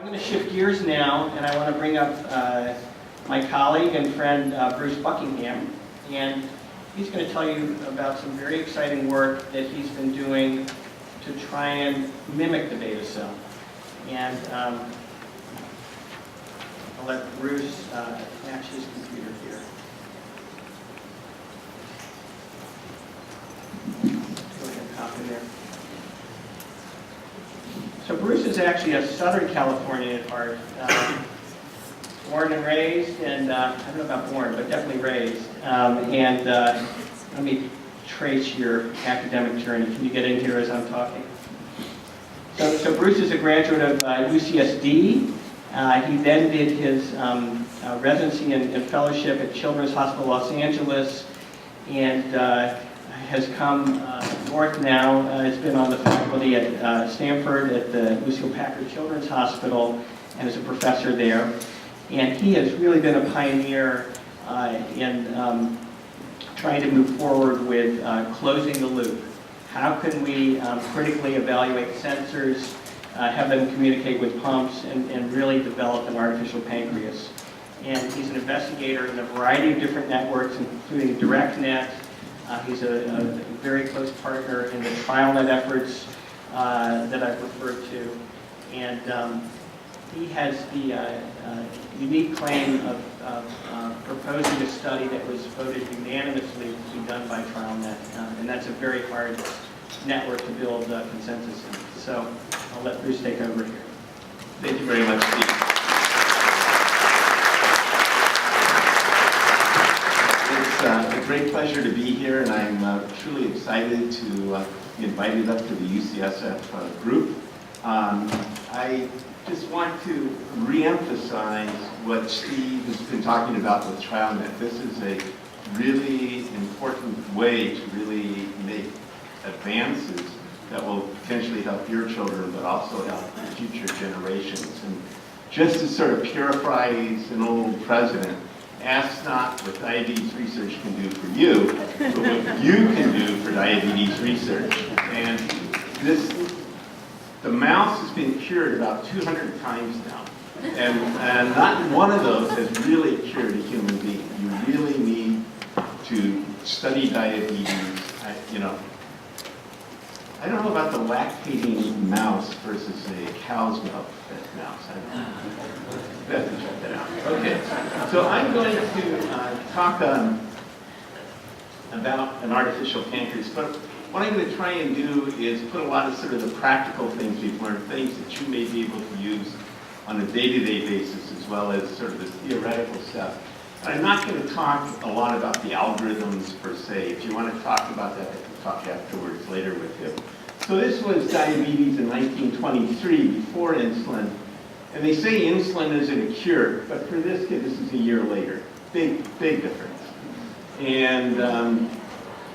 I'm going to shift gears now, and I want to bring up my colleague and friend Bruce Buckingham, and he's going to tell you about some very exciting work that he's been doing to try and mimic the beta cell. And I'll let Bruce attach his computer here. Go ahead and hop in there. So Bruce is actually a Southern Californian at heart. Born and raised, and I don't know about born, but definitely raised. Let me trace your academic journey. Can you get in here as I'm talking? So Bruce is a graduate of UCSD. He then did his residency and fellowship at Children's Hospital Los Angeles, and has come north now. Has been on the faculty at Stanford at the Pancreas Children's Hospital, and is a professor there. And he has really been a pioneer in trying to move forward with closing the loop. How can we critically evaluate sensors, have them communicate with pumps, and really develop an artificial pancreas? And he's an investigator in a variety of different networks, including DirectNet. He's a very close partner in the TrialNet efforts that I've referred to. And he has the unique claim of proposing a study that was voted unanimously to be done by TrialNet. And that's a very hard network to build consensus in. So I'll let Bruce take over here. Thank you very much, Steve. It's a great pleasure to be here, and I'm truly excited to be invited up to the UCSF group. I just want to re-emphasize what Steve has been talking about with TrialNet. This is a really important way to really make advances that will potentially help your children, but also help future generations. And just to sort of paraphrase an old president, ask not what diabetes research can do for you, but what you can do for diabetes research. And the mouse has been cured about 200 times now. And not one of those has really cured a human being. You really need to study diabetes. I don't know about the lactating mouse versus a cow's milk mouse. I don't know. You have to check that out. Okay, so I'm going to talk about an artificial pancreas, but what I'm going to try and do is put a lot of sort of the practical things we've learned, things that you may be able to use on a day-to-day basis, as well as sort of the theoretical stuff. And I'm not going to talk a lot about the algorithms per se. If you want to talk about that, I can talk afterwards later with you. So this was diabetes in 1923, before insulin. And they say insulin isn't a cure, but for this kid, this is a year later. Big, big difference. And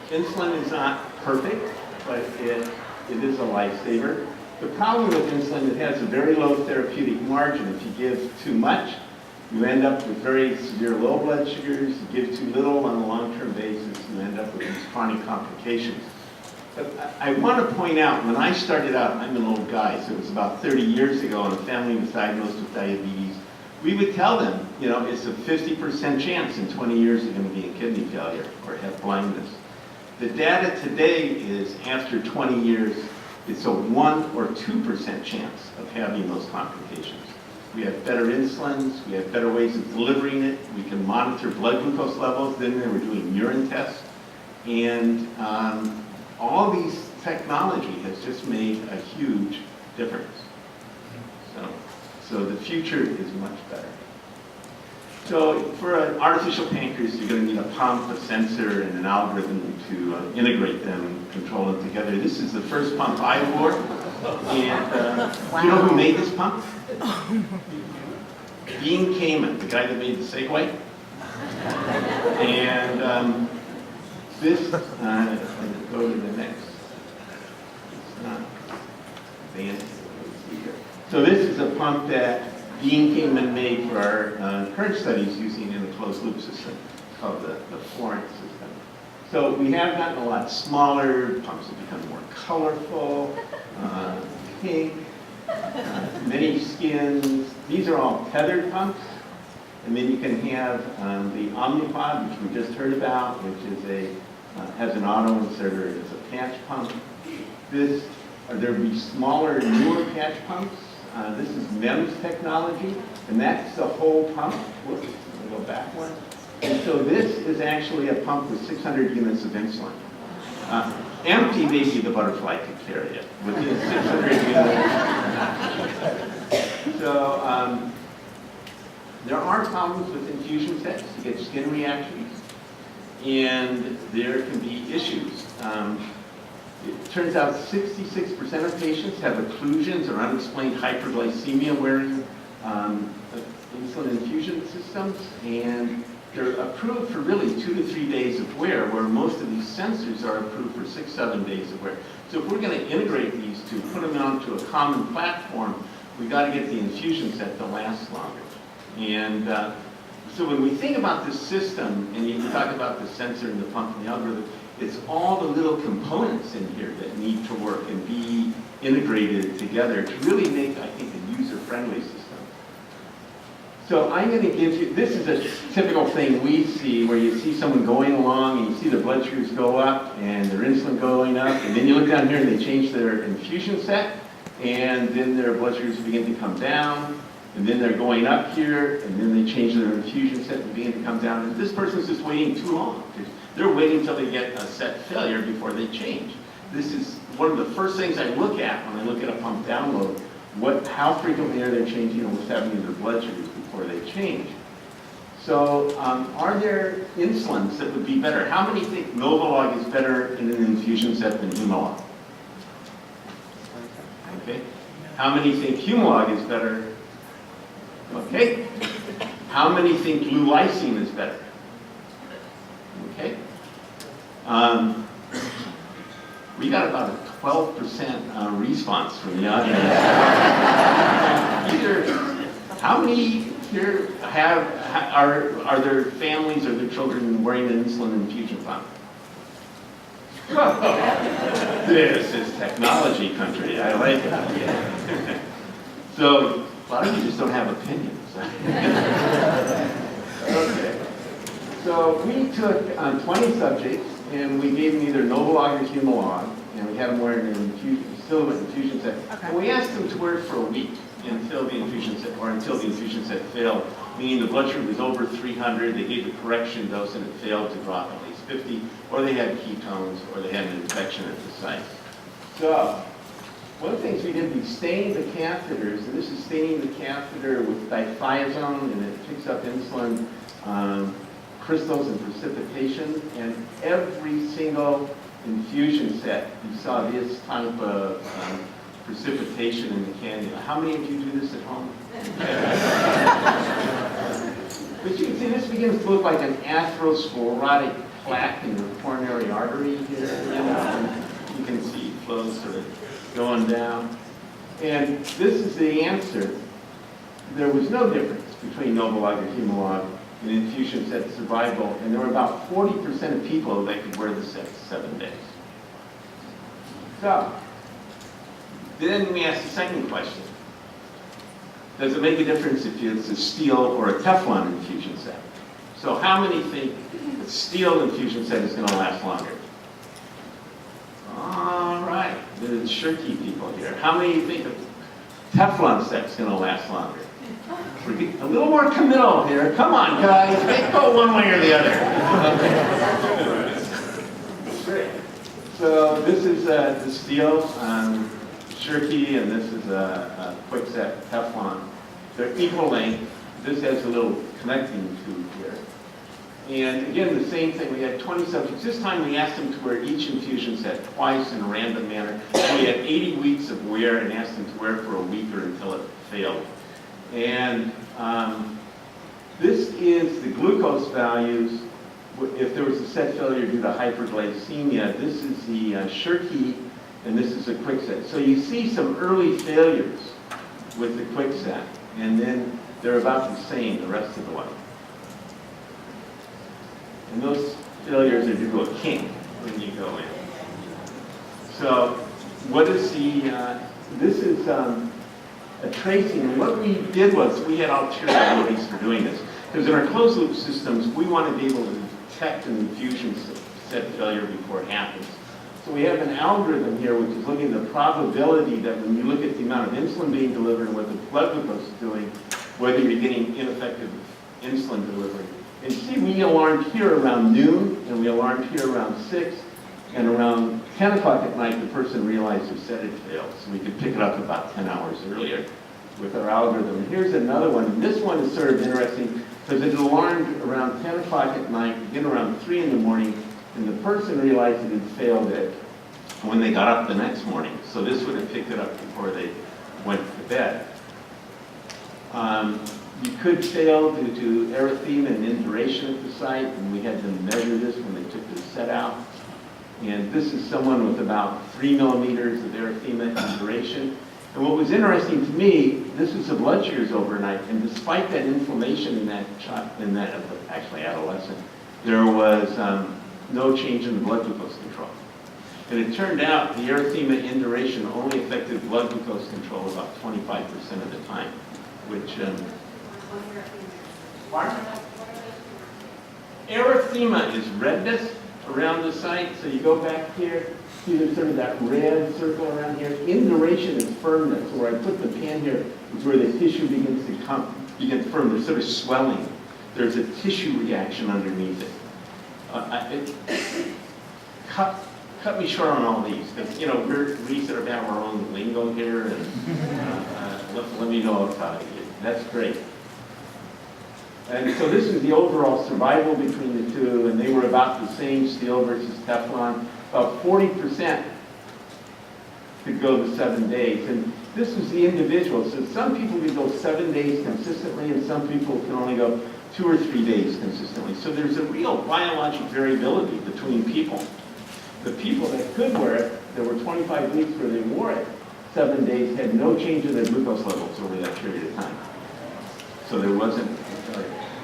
insulin is not perfect, but it is a lifesaver. The problem with insulin, it has a very low therapeutic margin. If you give too much, you end up with very severe low blood sugars. You give too little on a long-term basis, you end up with these chronic complications. But I want to point out, when I started out, I'm an old guy, so it was about 30 years ago, and a family was diagnosed with diabetes. We would tell them, it's a 50% chance in 20 years you're going to be in kidney failure or have blindness. The data today is, after 20 years, it's a 1 or 2% chance of having those complications. We have better insulins, we have better ways of delivering it, we can monitor blood glucose levels, then they were doing urine tests, and all these technology has just made a huge difference. So the future is much better. So for an artificial pancreas, you're going to need a pump, a sensor, and an algorithm to integrate them and control them together. This is the first pump I wore. And wow. You know who made this pump? Dean Kamen, the guy that made the Segway. And this, go to the next. It's not advanced. So this is a pump that Dean Kamen made for our current studies using in a closed loop system called the Florence system. So we have gotten a lot smaller, pumps have become more colorful, pink, many skins. These are all tethered pumps. And then you can have the Omnipod, which we just heard about, which is has an auto inserter. It's a patch pump. There will be smaller, newer patch pumps. This is MEMS technology, and that's the whole pump. Whoops, let me go back one. And so this is actually a pump with 600 units of insulin. Empty, maybe the butterfly could carry it. Within 600 units. So there are problems with infusion sets. You get skin reactions, and there can be issues. It turns out 66% of patients have occlusions or unexplained hyperglycemia wearing insulin infusion systems, and they're approved for really 2 to 3 days of wear, where most of these sensors are approved for 6-7 days of wear. So if we're going to integrate these two, put them onto a common platform, we've got to get the infusion set to last longer. And so when we think about this system, and you talk about the sensor and the pump and the algorithm, it's all the little components in here that need to work and be integrated together to really make, I think, a user-friendly system. So I'm going to give you, this is a typical thing we see where you see someone going along and you see their blood sugars go up and their insulin going up, and then you look down here and they change their infusion set, and then their blood sugars begin to come down, and then they're going up here, and then they change their infusion set and begin to come down. And this person's just waiting too long. They're waiting until they get a set failure before they change. This is one of the first things I look at when I look at a pump download. How frequently are they changing and what's happening to their blood sugars before they change? So are there insulins that would be better? How many think Novolog is better in an infusion set than Humalog? Okay. How many think Humalog is better? Okay. How many think Lysine is better? Okay. We got about a 12% response from the audience. How many here are their families or their children wearing an insulin infusion pump? This is technology country. I like it. So a lot of you just don't have opinions. Okay. So we took 20 subjects and we gave them either Novolog or Humalog, and we had them wearing an infusion set. Okay. And we asked them to wear it for a week until the infusion set failed, meaning the blood sugar was over 300. They gave a correction dose and it failed to drop at least 50, or they had ketones, or they had an infection at the site. So one of the things we did, we stained the catheters, and this is staining the catheter with dithiazone, and it picks up insulin crystals and precipitation, and every single infusion set, you saw this type of precipitation in the cannula. How many of you do this at home? But you can see this begins to look like an atherosclerotic plaque in the coronary artery here. You can see flows sort of going down. And this is the answer. There was no difference between Novolog or Humalog in infusion set survival, and there were about 40% of people that could wear the set 7 days. So, then we asked the second question. Does it make a difference if it's a steel or a Teflon infusion set? So how many think a steel infusion set is going to last longer? All right, there's Shirky people here. How many think a Teflon set is going to last longer? A little more committal here. Come on, guys. Make go one way or the other. Okay. Great. So this is the steel Shirky, and this is a Quickset Teflon. They're equal length. This has a little connecting tube here. And again, the same thing. We had 20 subjects. This time we asked them to wear each infusion set twice in a random manner. We had 80 weeks of wear and asked them to wear it for a week or until it failed. And this is the glucose values if there was a set failure due to hyperglycemia. This is the Shirky, and this is a Quickset. So you see some early failures with the Quickset, and then they're about the same the rest of the way. And those failures are due to a kink when you go in. So what is the, this is a tracing. And what we did was we had ulterior motives for doing this. Because in our closed loop systems, we want to be able to detect an infusion set failure before it happens. So we have an algorithm here which is looking at the probability that when you look at the amount of insulin being delivered and what the blood glucose is doing, whether you're getting ineffective insulin delivery. And you see we alarmed here around noon, and we alarmed here around 6, and around 10 o'clock at night the person realized their set had failed. So we could pick it up about 10 hours earlier with our algorithm. And here's another one. And this one is sort of interesting because it alarmed around 10 o'clock at night, again around 3 in the morning, and the person realized it had failed it when they got up the next morning. So this would have picked it up before they went to bed. You could fail due to erythema and induration at the site, and we had them measure this when they took the set out. And this is someone with about 3 millimeters of erythema and induration. And what was interesting to me, this was the blood sugars overnight, and despite that inflammation in that actually adolescent, there was no change in the blood glucose control. And it turned out the erythema induration only affected blood glucose control about 25% of the time, which erythema is redness around the site. So you go back here, see there's sort of that red circle around here. Induration is firmness. So where I put the pan here is where the tissue begins to firm. There's sort of swelling. There's a tissue reaction underneath it. Cut me short on all these, because we sort of have our own lingo here, and let me know about it. That's great. And so this is the overall survival between the two, and they were about the same, steel versus Teflon. About 40% could go to 7 days, and this was the individual. So some people could go 7 days consistently, and some people can only go 2 or 3 days consistently. So there's a real biologic variability between people. The people that could wear it, there were 25 weeks where they wore it 7 days, had no change in their glucose levels over that period of time. So there wasn't.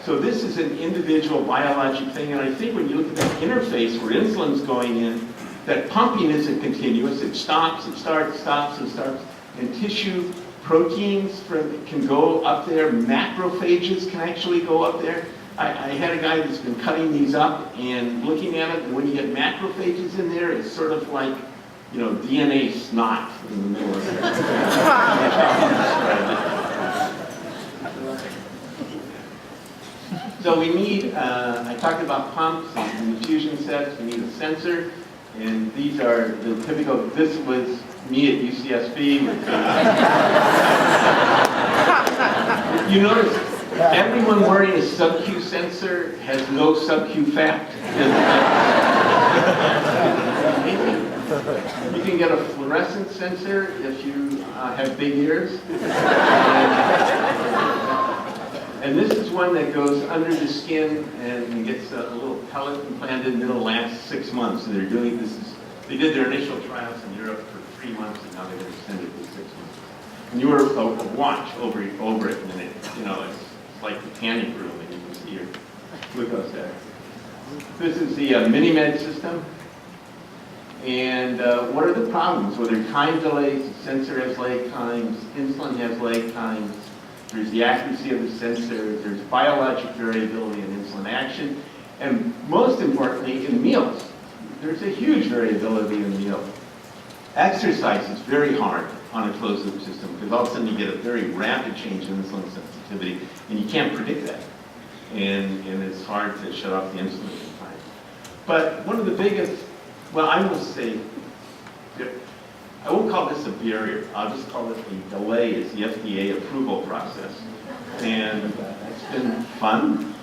So this is an individual biologic thing, and I think when you look at that interface where insulin's going in, that pumping isn't continuous. It stops, it starts, stops, and starts. And tissue proteins can go up there. Macrophages can actually go up there. I had a guy that's been cutting these up and looking at it, and when you get macrophages in there, it's sort of like, DNA snot in the middle of there. So we need, I talked about pumps and infusion sets. We need a sensor, and these are the typical, this was me at UCSB. You notice everyone wearing a sub-Q sensor has no sub-Q fat. You can get a fluorescent sensor if you have big ears. And this is one that goes under the skin and gets a little pellet implanted, and it'll last 6 months. So they're doing this. They did their initial trials in Europe for 3 months, and now they've extended it to 6 months. And you wear a watch over it, and it's like the tanning room, and you can see your glucose there. This is the mini-med system. And what are the problems? Well, there are time delays, the sensor has lag times, insulin has lag times, there's the accuracy of the sensor, there's biologic variability in insulin action, and most importantly, in meals. There's a huge variability in meals. Exercise is very hard on a closed-loop system because all of a sudden you get a very rapid change in insulin sensitivity, and you can't predict that. And it's hard to shut off the insulin in time. But one of the biggest, well, I will say, I won't call this a barrier. I'll just call it a delay. It's the FDA approval process. And it's been fun.